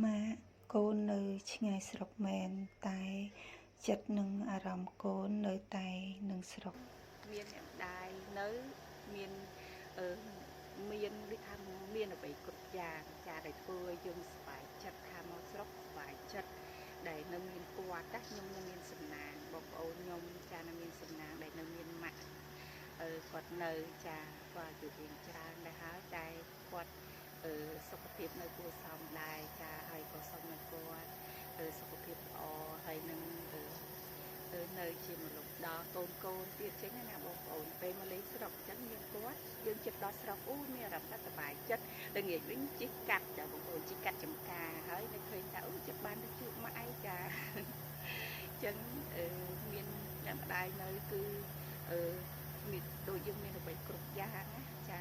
ម៉ាក់កូននៅឆ្ងាយស្រុកមែនតែចិត្តនិងអារម្មណ៍កូននៅតែនឹងស្រុកមានអ្នកម្ដាយនៅមានមានដូចថាមានអ្វីគ្រប់យ៉ាងចាដែលធ្វើឲ្យយើងសប្បាយចិត្តថាមកស្រុកសប្បាយចិត្តដែលនៅមានគាត់ណាខ្ញុំនៅមានសំណាងបងប្អូនខ្ញុំចានៅមានសំណាងដែលនៅមានម៉ាក់គាត់នៅចាគាត់អាយុរៀងច្រើនដែរហើយតែគាត់សុខភាពនៅគួរសមដែរចាហើយក៏សូមឲ្យគាត់សុខភាពល្អហើយនឹងនៅជាមនុស្សដល់កូនកូនទៀតចឹងណាបងប្អូនពេលមកលេងស្រុកចឹងមានគាត់យើងចិត្តដល់ស្រុកអូមានអារម្មណ៍ថាសប្បាយចិត្តល្ងាចវិញជិះកាត់ចាបងប្អូនជិះកាត់ចំការហើយនៅឃើញថាអូចិត្តបានទៅជួបម៉ាក់ឯងចាចឹងមានអ្នកម្ដាយនៅគឺមានដូចយើងមានអ្វីគ្រប់យ៉ាងណាចា